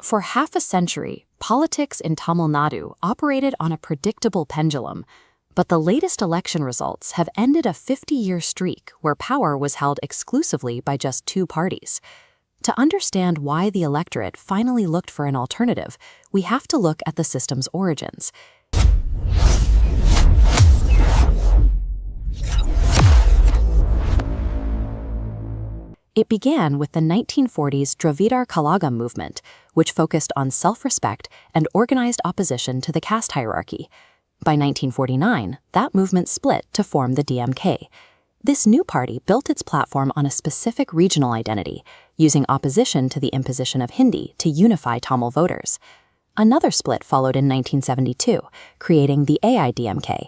For half a century, politics in Tamil Nadu operated on a predictable pendulum, but the latest election results have ended a 50-year streak where power was held exclusively by just two parties. To understand why the electorate finally looked for an alternative, we have to look at the system's origins. It began with the 1940s Dravidian Kalagam movement, which focused on self-respect and organized opposition to the caste hierarchy. By 1949, that movement split to form the DMK. This new party built its platform on a specific regional identity, using opposition to the imposition of Hindi to unify Tamil voters. Another split followed in 1972, creating the AIDMK.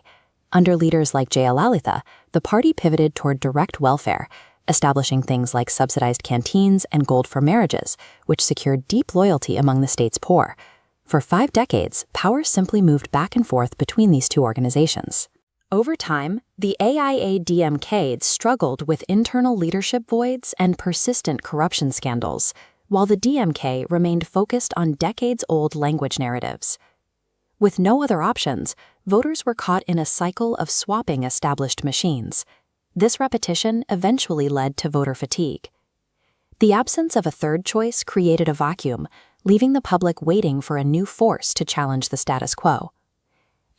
Under leaders like Jayalalitha, the party pivoted toward direct welfare, establishing things like subsidized canteens and gold for marriages, which secured deep loyalty among the state's poor. For 5 decades, power simply moved back and forth between these two organizations. Over time, the AIA-DMK struggled with internal leadership voids and persistent corruption scandals, while the DMK remained focused on decades-old language narratives. With no other options, voters were caught in a cycle of swapping established machines. This repetition eventually led to voter fatigue. The absence of a third choice created a vacuum, leaving the public waiting for a new force to challenge the status quo.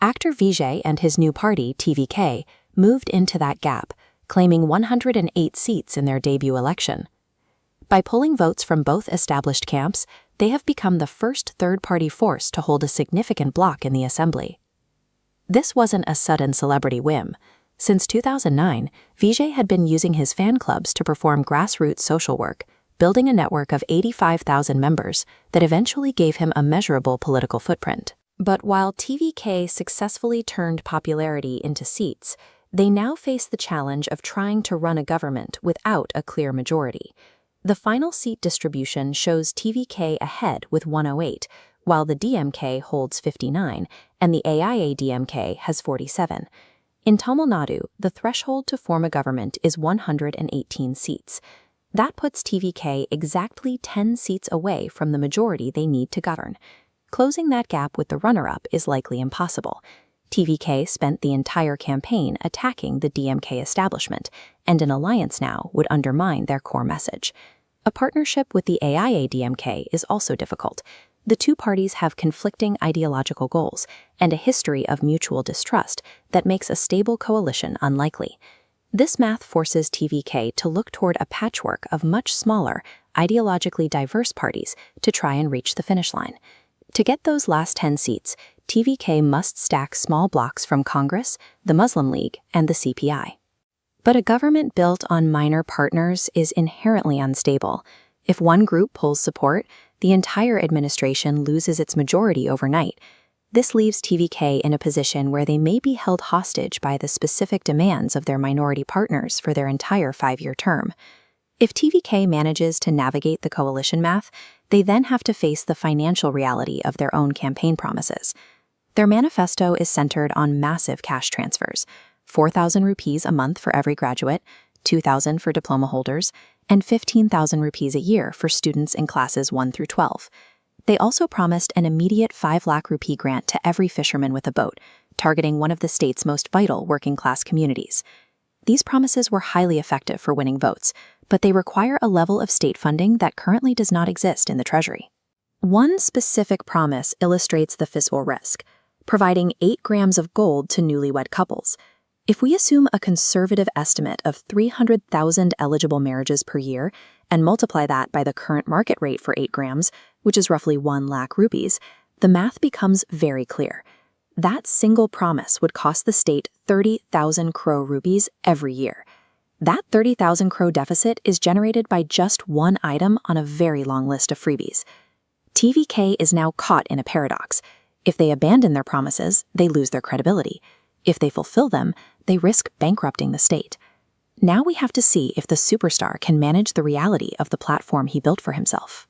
Actor Vijay and his new party, TVK, moved into that gap, claiming 108 seats in their debut election. By pulling votes from both established camps, they have become the first third-party force to hold a significant block in the assembly. This wasn't a sudden celebrity whim. Since 2009, Vijay had been using his fan clubs to perform grassroots social work, building a network of 85,000 members that eventually gave him a measurable political footprint. But while TVK successfully turned popularity into seats, they now face the challenge of trying to run a government without a clear majority. The final seat distribution shows TVK ahead with 108, while the DMK holds 59 and the AIA-DMK has 47. In Tamil Nadu, the threshold to form a government is 118 seats. That puts TVK exactly 10 seats away from the majority they need to govern. Closing that gap with the runner-up is likely impossible. TVK spent the entire campaign attacking the DMK establishment, and an alliance now would undermine their core message. A partnership with the AIA-DMK is also difficult. The two parties have conflicting ideological goals and a history of mutual distrust that makes a stable coalition unlikely. This math forces TVK to look toward a patchwork of much smaller, ideologically diverse parties to try and reach the finish line. To get those last 10 seats, TVK must stack small blocks from Congress, the Muslim League, and the CPI. But a government built on minor partners is inherently unstable. If one group pulls support, the entire administration loses its majority overnight. This leaves TVK in a position where they may be held hostage by the specific demands of their minority partners for their entire 5-year term. If TVK manages to navigate the coalition math, they then have to face the financial reality of their own campaign promises. Their manifesto is centered on massive cash transfers: 4,000 rupees a month for every graduate, 2,000 for diploma holders, and 15,000 rupees a year for students in classes 1 through 12. They also promised an immediate 5 lakh rupee grant to every fisherman with a boat, targeting one of the state's most vital working-class communities. These promises were highly effective for winning votes, but they require a level of state funding that currently does not exist in the Treasury. One specific promise illustrates the fiscal risk: providing 8 grams of gold to newlywed couples. If we assume a conservative estimate of 300,000 eligible marriages per year and multiply that by the current market rate for 8 grams, which is roughly 1 lakh rupees, the math becomes very clear. That single promise would cost the state 30,000 crore rupees every year. That 30,000 crore deficit is generated by just one item on a very long list of freebies. TVK is now caught in a paradox. If they abandon their promises, they lose their credibility. If they fulfill them, they risk bankrupting the state. Now we have to see if the superstar can manage the reality of the platform he built for himself.